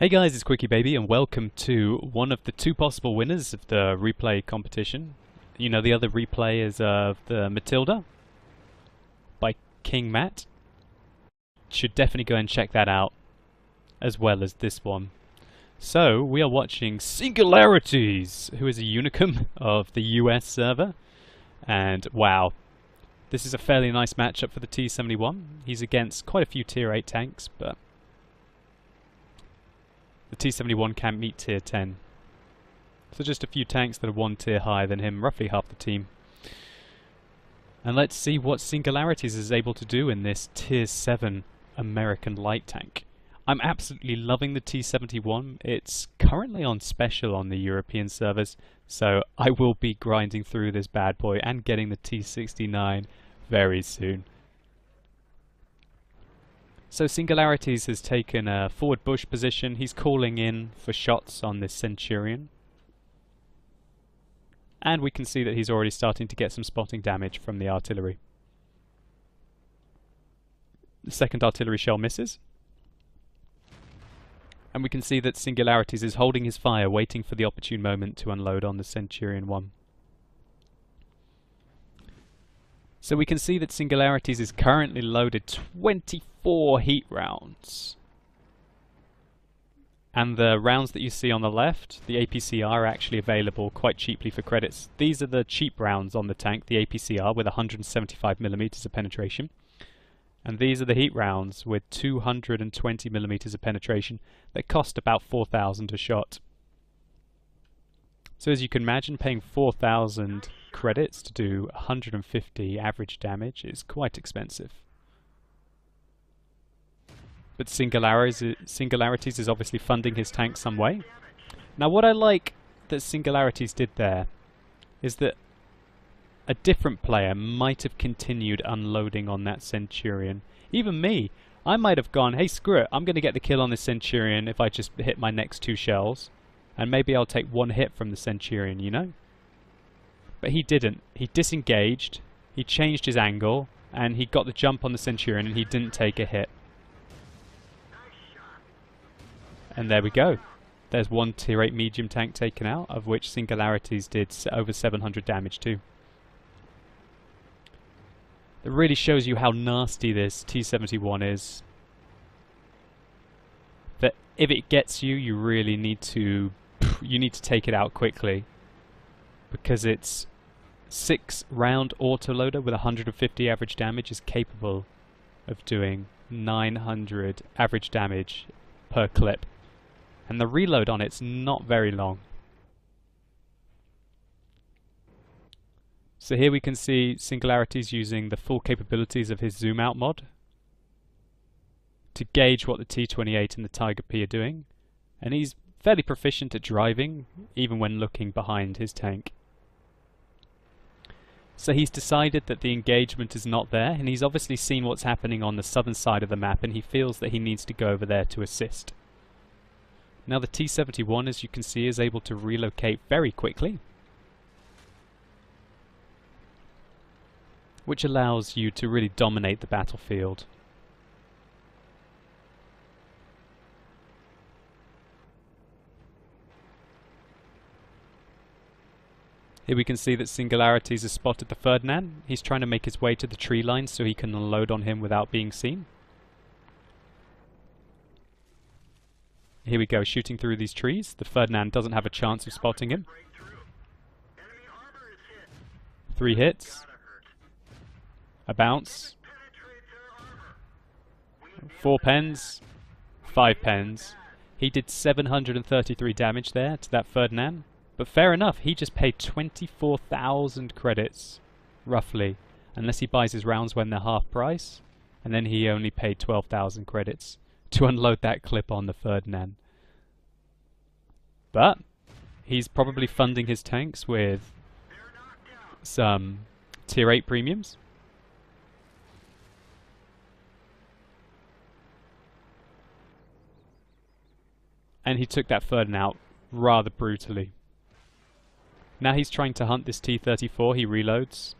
Hey guys, it's Quickie Baby and welcome to one of the two possible winners of the replay competition. You know, the other replay is the Matilda by King Matt. Should definitely go and check that out, as well as this one. So, we are watching Singularities, who is a Unicum of the US server. And wow, this is a fairly nice matchup for the T-71. He's against quite a few tier 8 tanks, but the T-71 can't meet tier 10. So just a few tanks that are one tier higher than him, roughly half the team. And let's see what Singularities is able to do in this tier 7 American light tank. I'm absolutely loving the T-71. It's currently on special on the European servers, so I will be grinding through this bad boy and getting the T-69 very soon. So Singularities has taken a forward bush position. He's calling in for shots on this Centurion. And we can see that he's already starting to get some spotting damage from the artillery. The second artillery shell misses. And we can see that Singularities is holding his fire, waiting for the opportune moment to unload on the Centurion 1. So we can see that Singularities is currently loaded 24 heat rounds. And the rounds that you see on the left, the APCR, are actually available quite cheaply for credits. These are the cheap rounds on the tank, the APCR, with 175mm of penetration. And these are the heat rounds with 220mm of penetration that cost about 4,000 a shot. So as you can imagine, paying 4,000 credits to do 150 average damage is quite expensive. But Singularities is obviously funding his tank some way. Now what I like that Singularities did there is that a different player might have continued unloading on that Centurion. Even me, I might have gone, hey screw it, I'm going to get the kill on this Centurion if I just hit my next two shells. And maybe I'll take one hit from the Centurion, you know? But he didn't. He disengaged, he changed his angle, and he got the jump on the Centurion and he didn't take a hit. And there we go. There's one tier 8 medium tank taken out, of which Singularities did over 700 damage too. That really shows you how nasty this T-71 is. That if it gets you, you really need to take it out quickly, because its 6-round autoloader with 150 average damage is capable of doing 900 average damage per clip, and the reload on it's not very long. So here we can see Singularities using the full capabilities of his zoom out mod to gauge what the T-28 and the Tiger P are doing, and he's fairly proficient at driving, even when looking behind his tank. So he's decided that the engagement is not there, and he's obviously seen what's happening on the southern side of the map, and he feels that he needs to go over there to assist. Now the T-71, as you can see, is able to relocate very quickly, which allows you to really dominate the battlefield. Here we can see that Singularities has spotted the Ferdinand. He's trying to make his way to the tree line so he can unload on him without being seen. Here we go, shooting through these trees. The Ferdinand doesn't have a chance of spotting him. 3 hits. A bounce. 4 pens. 5 pens. He did 733 damage there to that Ferdinand. But fair enough, he just paid 24,000 credits, roughly, unless he buys his rounds when they're half price, and then he only paid 12,000 credits to unload that clip on the Ferdinand. But he's probably funding his tanks with some tier 8 premiums. And he took that Ferdinand out rather brutally. Now he's trying to hunt this T-34, he reloads.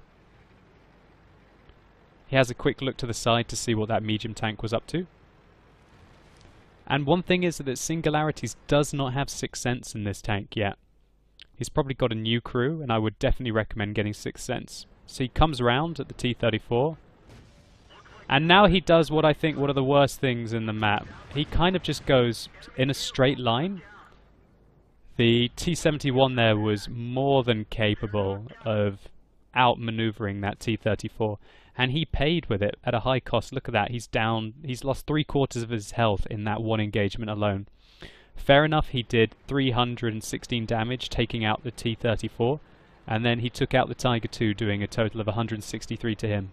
He has a quick look to the side to see what that medium tank was up to. And one thing is that Singularities does not have Sixth Sense in this tank yet. He's probably got a new crew, and I would definitely recommend getting Sixth Sense. So he comes round at the T-34, and now he does what I think one of the worst things in the map. He kind of just goes in a straight line. The T-71 there was more than capable of outmaneuvering that T-34, and he paid with it at a high cost. Look at that, he's down, he's lost 3/4 of his health in that one engagement alone. Fair enough, he did 316 damage taking out the T-34, and then he took out the Tiger II, doing a total of 163 to him.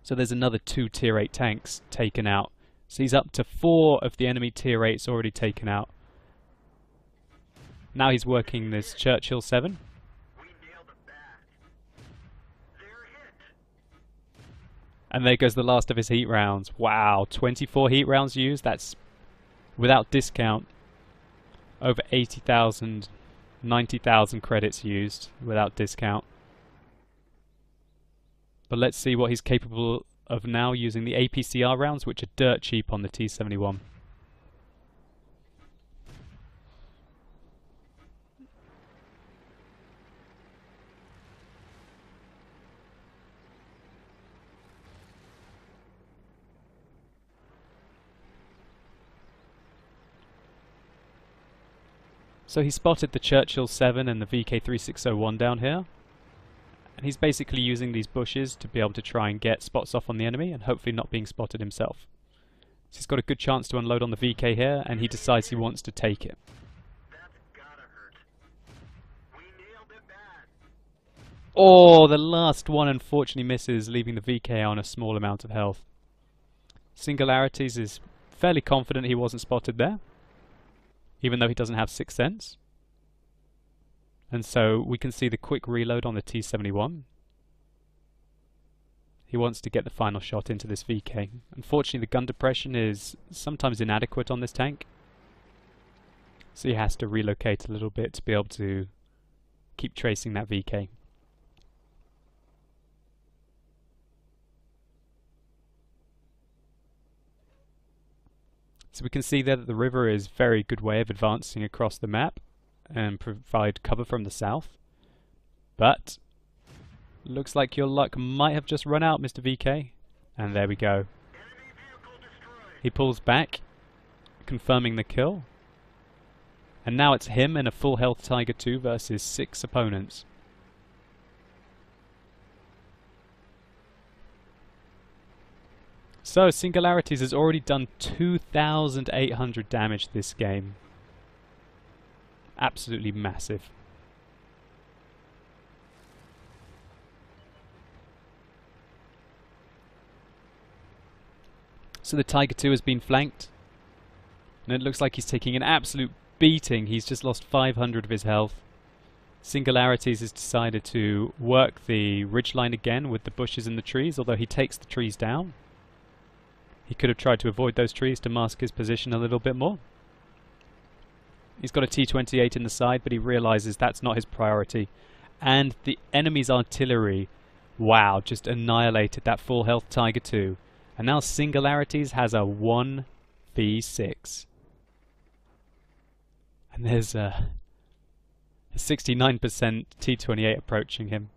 So there's another 2 Tier 8 tanks taken out. So he's up to 4 of the enemy Tier 8s already taken out. Now he's working this Churchill 7. And there goes the last of his heat rounds. Wow, 24 heat rounds used. That's without discount. Over 80,000, 90,000 credits used without discount. But let's see what he's capable of now using the APCR rounds, which are dirt cheap on the T-71. So he spotted the Churchill 7 and the VK3601 down here. And he's basically using these bushes to be able to try and get spots off on the enemy and hopefully not being spotted himself. So he's got a good chance to unload on the VK here, and he decides he wants to take it. Oh, the last one unfortunately misses, leaving the VK on a small amount of health. Singularities is fairly confident he wasn't spotted there, even though he doesn't have Sixth Sense. And so we can see the quick reload on the T-71. He wants to get the final shot into this VK. Unfortunately, the gun depression is sometimes inadequate on this tank, so he has to relocate a little bit to be able to keep tracing that VK. So we can see there that the river is a very good way of advancing across the map and provide cover from the south. But looks like your luck might have just run out, Mr. VK. And there we go. He pulls back, confirming the kill. And now it's him and a full health Tiger II versus 6 opponents. So Singularities has already done 2,800 damage this game. Absolutely massive. So the Tiger II has been flanked, and it looks like he's taking an absolute beating. He's just lost 500 of his health. Singularities has decided to work the ridgeline again with the bushes and the trees, although he takes the trees down. He could have tried to avoid those trees to mask his position a little bit more. He's got a T-28 in the side, but he realizes that's not his priority. And the enemy's artillery, wow, just annihilated that full health Tiger II. And now Singularities has a 1v6. And there's a 69% T-28 approaching him.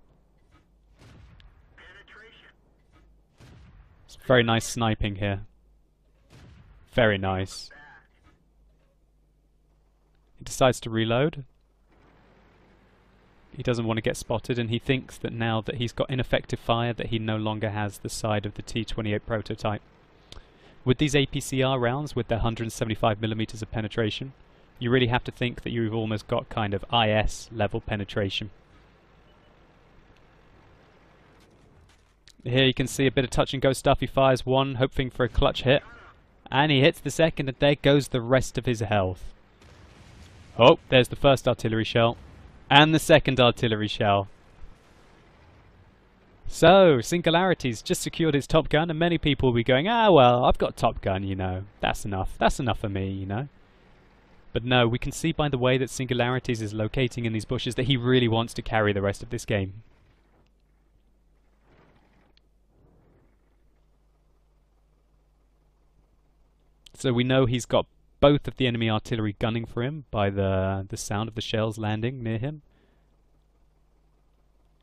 It's very nice sniping here. Very nice. He decides to reload. He doesn't want to get spotted, and he thinks that now that he's got ineffective fire that he no longer has the side of the T-28 prototype. With these APCR rounds, with their 175mm of penetration, you really have to think that you've almost got kind of IS level penetration. Here you can see a bit of touch and go stuff. He fires one, hoping for a clutch hit, and he hits the second, and there goes the rest of his health. Oh, there's the first artillery shell. And the second artillery shell. So, Singularities just secured his Top Gun, and many people will be going, ah well, I've got Top Gun, you know. That's enough. That's enough for me, you know. But no, we can see by the way that Singularities is locating in these bushes that he really wants to carry the rest of this game. So we know he's got both of the enemy artillery gunning for him by the sound of the shells landing near him.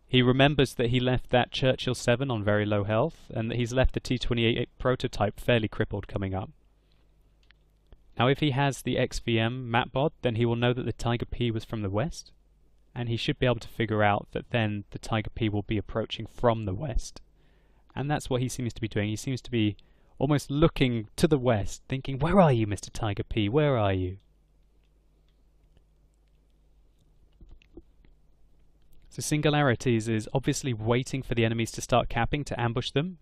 He remembers that he left that Churchill 7 on very low health, and that he's left the T-28 prototype fairly crippled coming up. Now if he has the XVM mapbot, then he will know that the Tiger P was from the west, and he should be able to figure out that then the Tiger P will be approaching from the west. And that's what he seems to be doing. He seems to be almost looking to the west, thinking, where are you, Mr. Tiger P? Where are you? So Singularities is obviously waiting for the enemies to start capping to ambush them.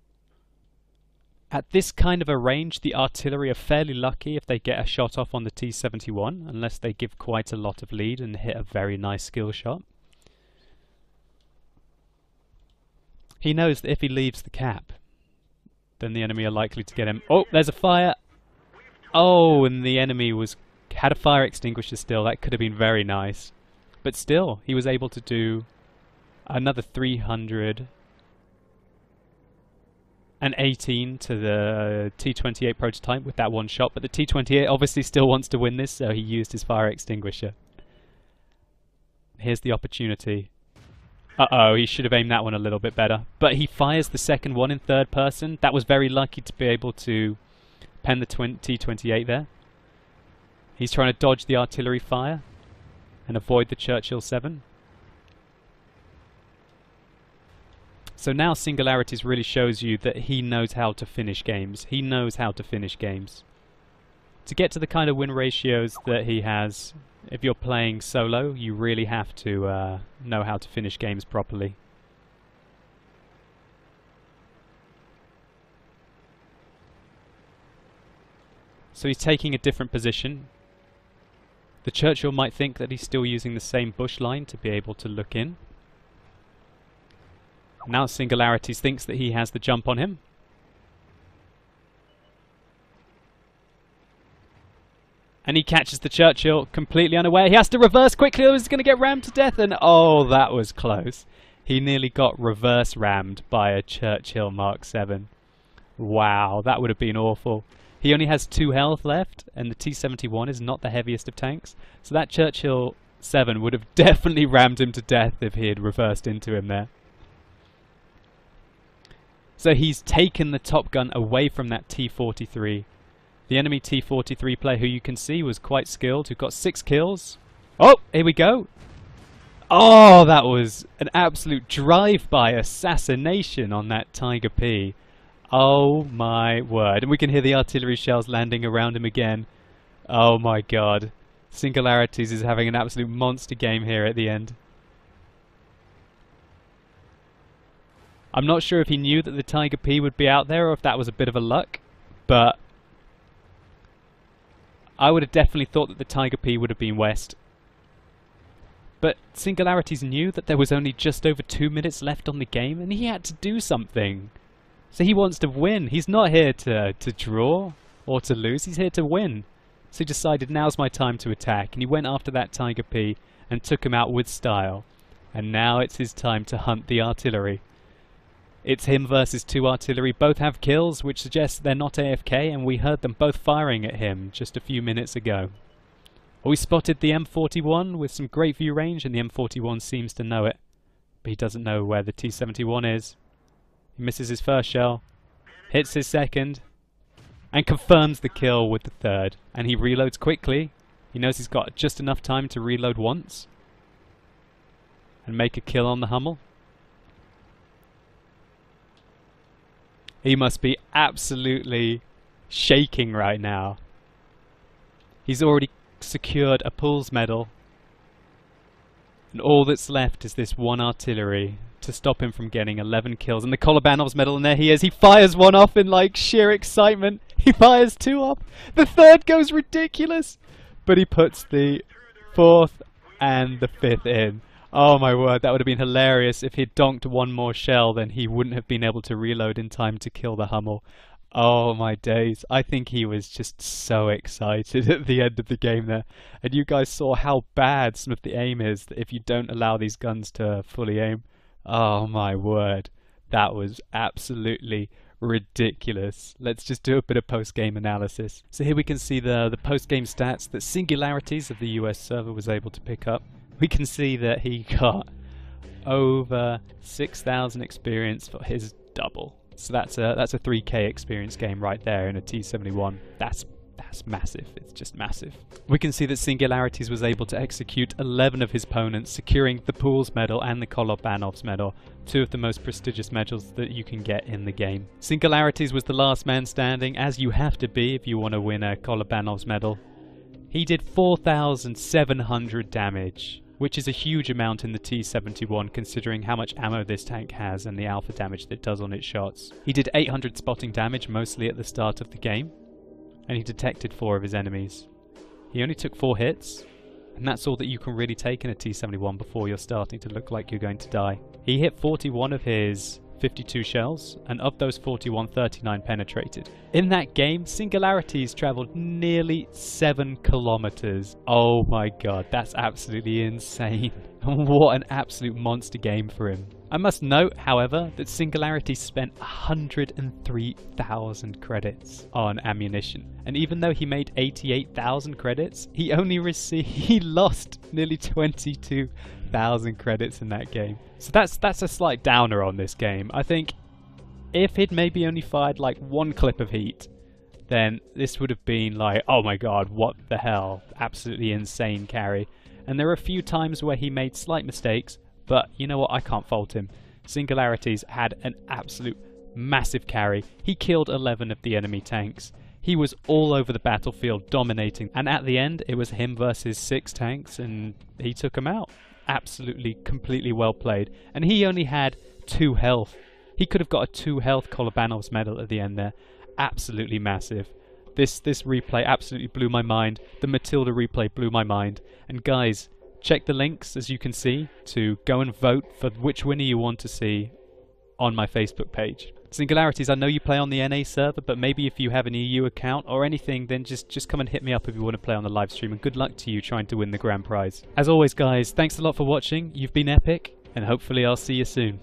At this kind of a range, the artillery are fairly lucky if they get a shot off on the T-71, unless they give quite a lot of lead and hit a very nice skill shot. He knows that if he leaves the cap, then the enemy are likely to get him. Oh, there's a fire! Oh, and the enemy had a fire extinguisher still. That could have been very nice. But still, he was able to do another 318 to the T-28 prototype with that one shot, but the T-28 obviously still wants to win this, so he used his fire extinguisher. Here's the opportunity. Uh-oh, he should have aimed that one a little bit better. But he fires the second one in third person. That was very lucky to be able to pen the T-28 there. He's trying to dodge the artillery fire and avoid the Churchill 7. So now Singularities really shows you that he knows how to finish games. He knows how to finish games. To get to the kind of win ratios that he has, if you're playing solo, you really have to know how to finish games properly. So he's taking a different position. The Churchill might think that he's still using the same bush line to be able to look in. Now Singularities thinks that he has the jump on him. And he catches the Churchill completely unaware. He has to reverse quickly or he's going to get rammed to death. And oh, that was close. He nearly got reverse rammed by a Churchill Mark 7. Wow, that would have been awful. He only has 2 health left, and the T-71 is not the heaviest of tanks. So that Churchill 7 would have definitely rammed him to death if he had reversed into him there. So he's taken the Top Gun away from that T-43. The enemy T-43 player, who you can see was quite skilled, who got 6 kills. Oh, here we go. Oh, that was an absolute drive-by assassination on that Tiger P. Oh my word. And we can hear the artillery shells landing around him again. Oh my god. Singularities is having an absolute monster game here at the end. I'm not sure if he knew that the Tiger P would be out there or if that was a bit of a luck, but I would have definitely thought that the Tiger P would have been west. But Singularities knew that there was only just over 2 minutes left on the game and he had to do something. So he wants to win. He's not here to draw or to lose, he's here to win. So he decided now's my time to attack, and he went after that Tiger P and took him out with style. And now it's his time to hunt the artillery. It's him versus 2 artillery. Both have kills, which suggests they're not AFK, and we heard them both firing at him just a few minutes ago. We spotted the M41 with some great view range, and the M41 seems to know it. But he doesn't know where the T-71 is. He misses his first shell, hits his second, and confirms the kill with the third. And he reloads quickly. He knows he's got just enough time to reload once and make a kill on the Hummel. He must be absolutely shaking right now. He's already secured a Pools medal, and all that's left is this one artillery to stop him from getting 11 kills. And the Kolobanov's medal, and there he is. He fires one off in like sheer excitement. He fires 2 off. The third goes ridiculous, but he puts the 4th and the 5th in. Oh my word, that would have been hilarious. If he'd donked one more shell, then he wouldn't have been able to reload in time to kill the Hummel. Oh my days. I think he was just so excited at the end of the game there. And you guys saw how bad some of the aim is if you don't allow these guns to fully aim. Oh my word. That was absolutely ridiculous. Let's just do a bit of post-game analysis. So here we can see the post-game stats that Singularities of the US server was able to pick up. We can see that he got over 6,000 experience for his double. So that's a 3k experience game right there in a T71. That's massive. It's just massive. We can see that Singularities was able to execute 11 of his opponents, securing the Pools medal and the Kolobanovs medal, two of the most prestigious medals that you can get in the game. Singularities was the last man standing, as you have to be if you want to win a Kolobanovs medal. He did 4,700 damage, which is a huge amount in the T71 considering how much ammo this tank has and the alpha damage that it does on its shots. He did 800 spotting damage, mostly at the start of the game, and he detected 4 of his enemies. He only took 4 hits, and that's all that you can really take in a T71 before you're starting to look like you're going to die. He hit 41 of his 52 shells, and of those 41, 39 penetrated. In that game, Singularities travelled nearly 7 kilometers. Oh my god, that's absolutely insane. What an absolute monster game for him. I must note, however, that Singularities spent 103,000 credits on ammunition. And even though he made 88,000 credits, he lost nearly 22,000 credits in that game. So that's a slight downer on this game. I think if he'd maybe only fired like 1 clip of heat, then this would have been like, oh my god, what the hell, absolutely insane carry. And there are a few times where he made slight mistakes, but you know what, I can't fault him. Singularities had an absolute massive carry. He killed 11 of the enemy tanks. He was all over the battlefield dominating, and at the end it was him versus 6 tanks and he took them out. Absolutely, completely well played. And he only had 2 health. He could have got a 2 health Kolobanovs medal at the end there. Absolutely massive. This replay absolutely blew my mind. The Matilda replay blew my mind. And guys, check the links, as you can see, to go and vote for which winner you want to see on my Facebook page. Singularities, I know you play on the NA server, but maybe if you have an EU account or anything, then just come and hit me up if you want to play on the live stream, and good luck to you trying to win the grand prize. As always guys, thanks a lot for watching. You've been epic, and hopefully I'll see you soon.